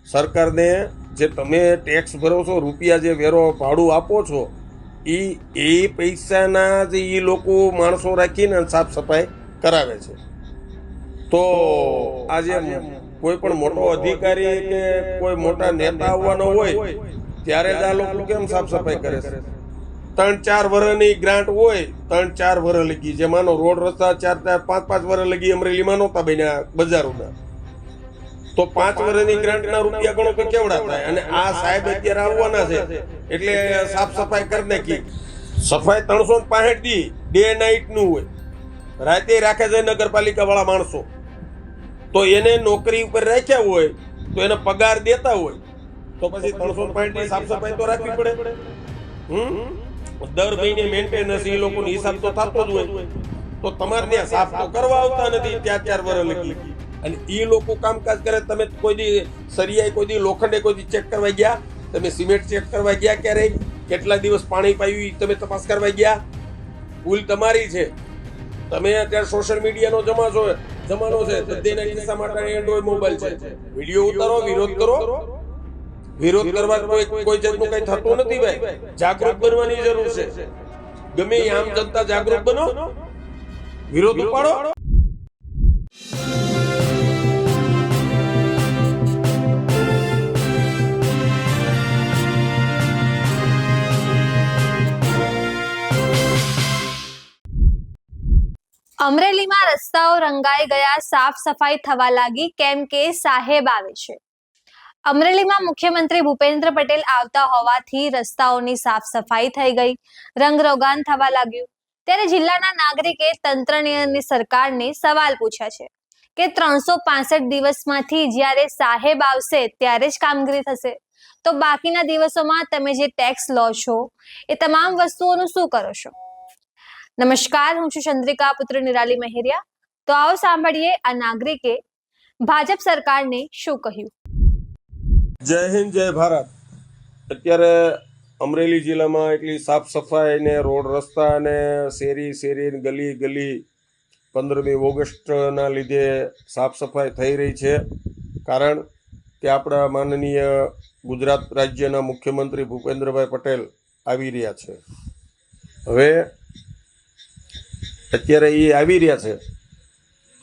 સરકારને જે તમે ટેક્સ ભરો છો, રૂપિયા જે વેરો ભાડું આપો છો, એ પૈસાના જે એ લોકો માણસો રાખીને સાફ સફાઈ કરાવે છે. તો આજે કોઈ પણ મોટો અધિકારી કે કોઈ મોટા નેતા આવવાનો હોય ત્યારે જ આ લોકો કેમ સાફ સફાઈ કરે છે? 3-4 વર્ષની ગ્રાન્ટ હોય, 3-4 વર્ષ લગી, જે માનો રોડ રસ્તા 4-5 વર્ષ લગી અમરેલીમાં નહોતા બન્યા બજારોના, તો 5 વર્ષની ગ્રાન્ટના રૂપિયા ગણો તો કેવડા થાય. અને આ સાહેબ અત્યારે આવવાના છે એટલે સાફ સફાઈ કરી નાખી. સફાઈ 365 દી ડે નાઇટ નું હોય, રાતે રાખે છે નગરપાલિકા વાળા માણસો. તો એને નોકરી ઉપર રાખ્યા હોય તો એને પગાર દેતા હોય તો પછી 365 દી સાફ સફાઈ તો રાખવી પડે. દર મહિને મેન્ટેનન્સ એ લોકોનો હિસાબ તો થતો જ હોય. તો તમારે ત્યાં સાફ તો કરવા આવતા નથી 4-4 વર્ષ લગી. અને એ લોકો કામકાજ કરે. તમે કોઈ દી સરિયાએ, કોઈ દી લોખંડે, કોઈ દી ચેક કરવા ગયા? તમે સિમેન્ટ ચેક કરવા ગયા ક્યારે? કેટલા દિવસ પાણી પાયું તમે તપાસ કરવા ગયા? ભૂલ તમારી છે. તમે અત્યારે સોશિયલ મીડિયાનો જમાનો છે. બધાના ખિસ્સા માટે એન્ડ્રોઈડ મોબાઈલ છે. વિડીયો ઉતારો, વિરોધ કરો. વિરોધ કરવા કોઈ જાતનું કઈ થતું નથી ભાઈ. જાગૃત બનવાની જરૂર છે. ગમે આમ જનતા જાગૃત બનો, વિરોધ ઉપાડો. અમરેલીમાં રસ્તાઓ રંગાઈ ગયા, સાફ સફાઈ થવા લાગી કેમ કે સાહેબ આવે છે. અમરેલીમાં મુખ્યમંત્રી ભૂપેન્દ્ર પટેલ આવતા હોવાથી રસ્તાઓની સાફ સફાઈ થઈ ગઈ, રંગરોગાન થવા લાગ્યું. ત્યારે જિલ્લાના નાગરિકે તંત્રની અને સરકારને સવાલ પૂછ્યા છે કે 365 દિવસમાંથી જ્યારે સાહેબ આવશે ત્યારે જ કામગીરી થશે, તો બાકીના દિવસોમાં તમે જે ટેક્સ લો છો એ તમામ વસ્તુઓનું શું કરો છો? નમસ્કાર, હું છું ચંદ્રિકા પુત્ર નિરાલી મહેરિયા. તો આવો સાંભળીએ આ નાગરિકે ભાજપ સરકારને શું કહ્યું. જય હિન્દ, જય ભારત. અત્યારે અમરેલી જિલ્લામાં એટલી સાફ સફાઈ ને રોડ રસ્તા ને શેરી ગલી 15મી ઓગસ્ટના લીધે સાફ સફાઈ થઈ રહી છે. કારણ કે આપણા માનનીય ગુજરાત રાજ્યના મુખ્યમંત્રી ભૂપેન્દ્રભાઈ પટેલ આવી રહ્યા છે. હવે અત્યારે એ આવી રહ્યા છે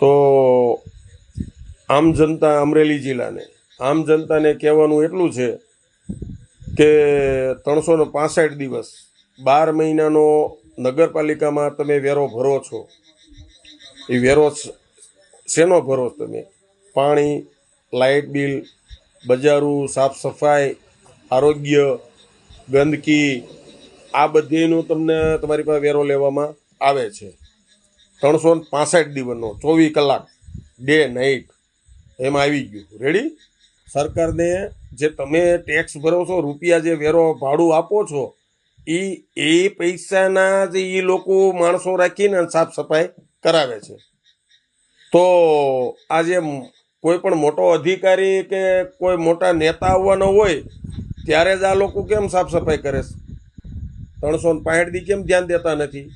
તો આમ જનતા, અમરેલી જિલ્લાને આમ જનતાને કહેવાનું એટલું છે કે 365 દિવસ 12 મહિનાનો નગરપાલિકામાં તમે વેરો ભરો છો. એ વેરો શેનો ભરો તમે? પાણી, લાઇટ બિલ, બજારું, સાફ સફાઈ, આરોગ્ય, ગંદકી, આ બધીનું તમને તમારી પાસે વેરો લેવામાં આવે છે. 365 દિવસનો 24 કલાક ડે નાઇટ એમાં આવી ગયું. રેડી? સરકારને જે તમે ટેક્સ ભરો છો, રૂપિયા જે વેરો ભાડું આપો છો, એ પૈસાના જે એ લોકો માણસો રાખીને સાફ સફાઈ કરાવે છે. તો આજે કોઈ પણ મોટો અધિકારી કે કોઈ મોટા નેતા આવવાનો હોય ત્યારે જ આ લોકો કેમ સાફ સફાઈ કરે છે? 365 દી કેમ ધ્યાન દેતા નથી?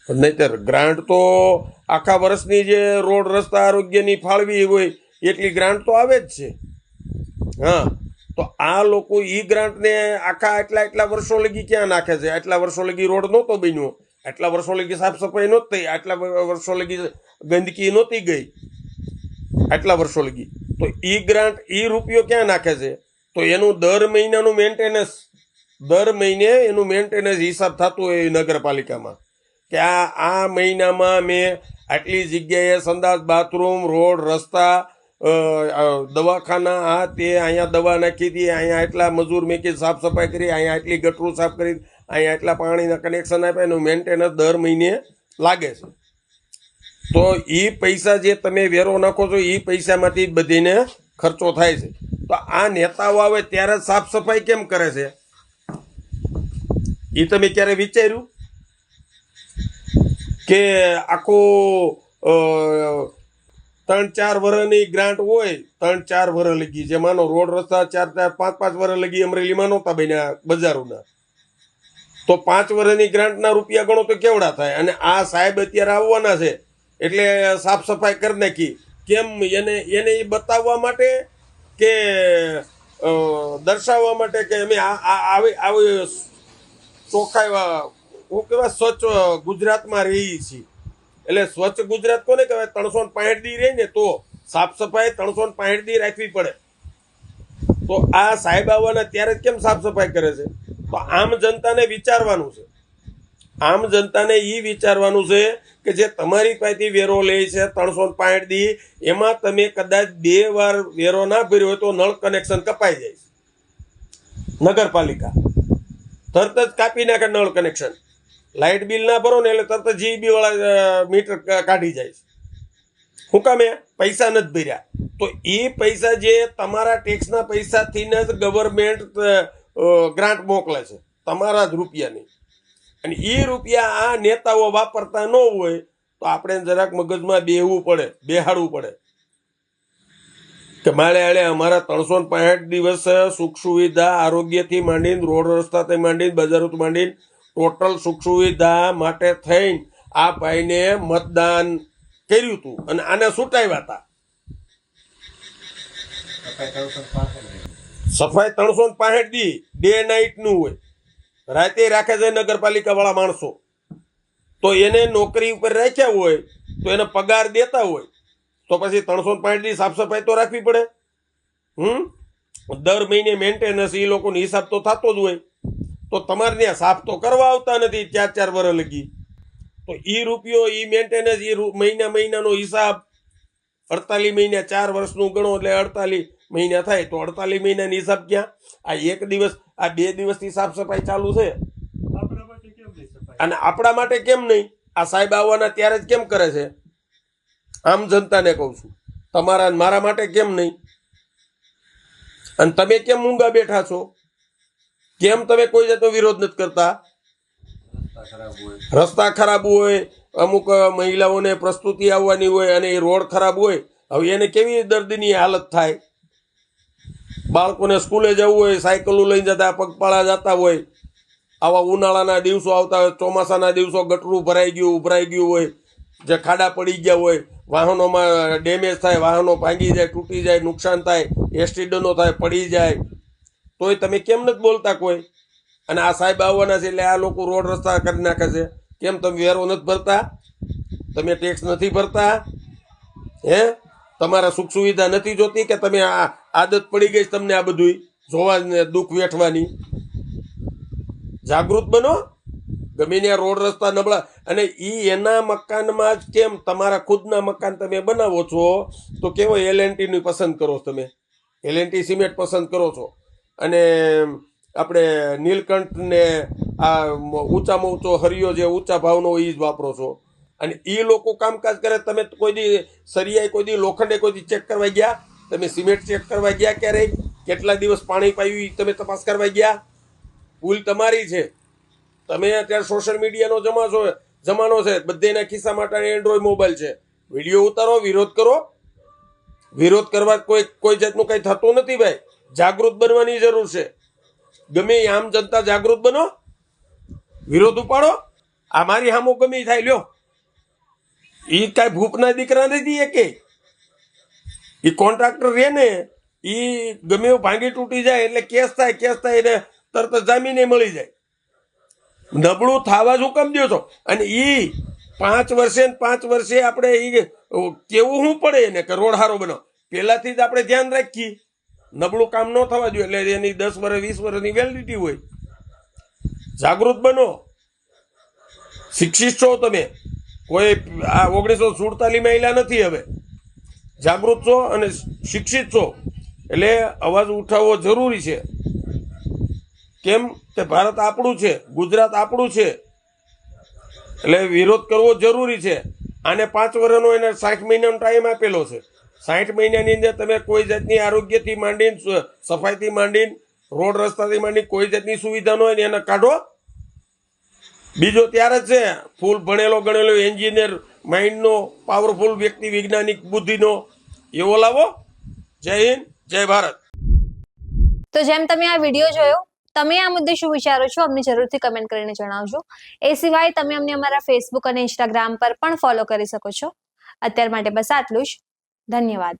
નહીતર ગ્રાન્ટ તો આખા વર્ષની જે રોડ રસ્તા આરોગ્યની ફાળવી હોય એટલી ગ્રાન્ટ તો આવે જ છે. હા, તો આ લોકો ઈ ગ્રાન્ટને આખા એટલા વર્ષો લગી ક્યાં નાખે છે? આટલા વર્ષો લગી રોડ નહોતો બન્યો, આટલા વર્ષો લગી સાફ સફાઈ નહોતી થઈ, આટલા વર્ષો લગી ગંદકી નહોતી ગઈ, આટલા વર્ષો લગી. તો ઈ ગ્રાન્ટ, ઈ રૂપિયો ક્યાં નાખે છે? તો એનું દર મહિનાનું મેન્ટેનન્સ હિસાબ થતું હોય નગરપાલિકામાં કે આ મહિનામાં મેં આટલી જગ્યાએ સંડાસ, બાથરૂમ, રોડ રસ્તા, દવાખાના, આ તે, અહીંયા દવા નાખી હતી, અહીંયા એટલા મજૂર મેકી સાફ સફાઈ કરી, અહીંયા આટલી ગટરું સાફ કરી, અહીંયા એટલા પાણીના કનેક્શન આપ્યા, એનું મેન્ટેનન્સ દર મહિને લાગે છે. તો એ પૈસા જે તમે વેરો નાખો છો એ પૈસામાંથી જ બધીને ખર્ચો થાય છે. તો આ નેતાઓ આવે ત્યારે સાફ સફાઈ કેમ કરે છે? એ તમે ક્યારે વિચાર્યું કે આખું 3-4 વર્ષની ગ્રાન્ટ હોય, 3-4 વર્ષ લગી, જે માનો રોડ રસ્તા 4-5 વર્ષ લગી અમરેલીમાં નહોતા બન્યા બજારોના, તો 5 વર્ષની ગ્રાન્ટના રૂપિયા ગણો તો કેવડા થાય. અને આ સાહેબ અત્યારે આવવાના છે એટલે સાફ સફાઈ કરી નાખી. કેમ? એને એ બતાવવા માટે કે દર્શાવવા માટે કે અમે આવી ચોખ્ખા હું કહેવાય સ્વચ્છ ગુજરાતમાં રહીએ છીએ. એટલે સ્વચ્છ ગુજરાત કોને કહેવાય? 365 દી રહી ને તો સાફ સફાઈ 365 દી રાખવી પડે. તો આ સાહેબ આવવાના ત્યારે જ કેમ સાફ સફાઈ કરે છે? તો આમ જનતાને વિચારવાનું છે. આમ જનતાને એ વિચારવાનું છે કે જે તમારી પાસેથી વેરો લે છે 365 દી, એમાં તમે કદાચ 2 વાર વેરો ના ભર્યો હોય તો નળ કનેક્શન કપાઈ જાય છે. નગરપાલિકા તરત જ કાપી નાખે નળ કનેક્શન. લાઇટ બિલ ના ભરો ને એટલે તરત જીબી વાળા મીટર કાઢી જાય છે. શું કામે? પૈસા નથી ભર્યા. તો એ પૈસા જે તમારા ટેક્સના પૈસાથી જ ગવર્મેન્ટ ગ્રાન્ટ મોકલે છે, તમારા જ રૂપિયાની. અને એ રૂપિયા આ નેતાઓ વાપરતા ન હોય તો આપણે જરાક મગજમાં બેહાડવું પડે કે માળે આળે અમારા 365 દિવસ સુખ સુવિધા, આરોગ્યથી માંડીને, રોડ રસ્તાથી માંડીને, બજારોથી માંડીને ટોટલ સુખ સુવિધા માટે થઈને આ ભાઈને મતદાન કર્યું હતું અને આને છૂટાવ્યા હતા. સફાઈ 365 દી ડે નાઇટ નું હોય. રાતે રાખે છે નગરપાલિકા વાળા માણસો. તો એને નોકરી ઉપર રાખ્યા હોય તો એને પગાર દેતા હોય તો પછી 365 દી સાફ સફાઈ તો રાખવી પડે. દર મહિને મેન્ટેનન્સ એ લોકોનો હિસાબ તો થતો જ હોય. તો તમારે ત્યાં સાફ તો કરવા આવતા નથી 4 વર્ષ લગી. તો એ રૂપિયો, એ મેન્ટેનન્સ, એ મહિનાનો હિસાબ 48 મહિના 4 વર્ષનું ગણો એટલે 48 મહિના થાય. તો 48 મહિનાનો હિસાબ ક્યાં? આ 1 દિવસ, આ 2 દિવસથી સાફ સફાઈ ચાલુ છે અને આપણા માટે કેમ નહીં? આ સાહેબ આવવાના ત્યારે જ કેમ કરે છે? આમ જનતાને કહું છું, તમારા મારા માટે કેમ નહીં? અને તમે કેમ મૂંગા બેઠા છો? કેમ તમે કોઈ જાતનો વિરોધ નથી કરતા? રસ્તા ખરાબ હોય, અમુક મહિલાઓને પ્રસ્તુતિ આવવાની હોય અને એ રોડ ખરાબ હોય. હવે એને કેવી દર્દીની હાલત થાય? બાળકોને સ્કૂલે જવું હોય, સાયકલો લઈને જતા, પગપાળા જતા હોય. આવા ઉનાળાના દિવસો આવતા હોય, ચોમાસાના દિવસો ગટરું ભરાઈ ગયું, ઉભરાઈ ગયું હોય, જે ખાડા પડી ગયા હોય, વાહનોમાં ડેમેજ થાય, વાહનો ભાંગી જાય, તૂટી જાય, નુકસાન થાય, એક્સિડન્ટો થાય, પડી જાય. તોય તમે કેમ નથી બોલતા કોઈ? અને આ સાહેબ આવવાના છે એટલે આ લોકો રોડ રસ્તા કરી નાખે છે. કેમ તમે વેરો નથી ભરતા? તમે ટેક્સ નથી ભરતા? તમારા સુખ સુવિધા નથી જોતી કે તમે આ આદત પડી ગઈ તમને આ બધું જોવા, દુઃખ વેઠવાની? જાગૃત બનો. ગમે ત્યાં રોડ રસ્તા નબળા, અને એના મકાનમાં જ કેમ તમારા ખુદના મકાન તમે બનાવો છો તો કેવો L&T નું પસંદ કરો છો? તમે L&T સિમેન્ટ પસંદ કરો છો અને આપણે નીલકંઠ ને આ ઊંચામાં ઊંચો હરિયો જે ઊંચા ભાવનો એ જ વાપરો છો. અને એ લોકો કામકાજ કરે, તમે કોઈ દી સરિયાએ, કોઈ દી લોખંડે, કોઈ દી ચેક કરવા ગયા? તમે સિમેન્ટ ચેક કરવા ગયા ક્યારેય? કેટલા દિવસ પાણી પાયું તમે તપાસ કરવા ગયા? ભૂલ તમારી છે. તમે અત્યારે સોશિયલ મીડિયાનો જમાનો છે, બધાના ખિસ્સા માટે એન્ડ્રોઈડ મોબાઈલ છે. વિડીયો ઉતારો, વિરોધ કરો. વિરોધ કરવા કોઈ જાતનું કંઈ થતું નથી ભાઈ. જાગૃત બનવાની જરૂર છે. ગમે આમ જનતા જાગૃત બનો, વિરોધ ઉપાડો. આ મારી સામો ગમે થાય લ્યો. એ કાંઈ ભૂપના દીકરા નથી એ કે એ કોન્ટ્રાક્ટર રહે ને, એ ગમે એવું ભાંગી તૂટી જાય એટલે કેસ થાય એને તરત જામીને મળી જાય. નબળું થવા શું કામ દો છો? અને એ 5 વર્ષે આપણે એ કેવું શું પડે એને કે રોડ સારો બનાવો? પહેલાથી જ આપણે ધ્યાન રાખીએ, નબળું કામ ન થવા જોઈએ. એટલે એની 10 વર્ષ 20 વર્ષની વેલિડિટી હોય. જાગૃત બનો. શિક્ષિત છો તમે. કોઈ આ 1947 મહિલા નથી. હવે જાગૃત છો અને શિક્ષિત છો એટલે અવાજ ઉઠાવવો જરૂરી છે. કેમ કે ભારત આપણું છે, ગુજરાત આપણું છે, એટલે વિરોધ કરવો જરૂરી છે. આને 5 વર્ષનો એને 60 મહિનાનો ટાઈમ આપેલો છે. 60 મહિનાની અંદર તમે કોઈ જાતની આરોગ્યથી માંડીને, સફાઈથી માંડીને, રોડ રસ્તાથી માંડીને કોઈ જાતની સુવિધા ન હોય ને એને કાઢો. બીજો ત્યારે જ છે ફૂલ ભણેલો ગણેલો એન્જિનિયર માઇન્ડનો પાવરફુલ વ્યક્તિ, વૈજ્ઞાનિક બુદ્ધિનો એવો લાવો. જય હિન્દ, જય ભારત. તો જેમ તમે આ વિડીયો જોયો, તમે આ મુદ્દે શું વિચારો છો અમને જરૂરથી કમેન્ટ કરીને જણાવજો. એ સિવાય તમે અમને અમારા ફેસબુક અને ઇન્સ્ટાગ્રામ પર પણ ફોલો કરી શકો છો. અત્યાર માટે બસ આટલું જ. ધન્યવાદ.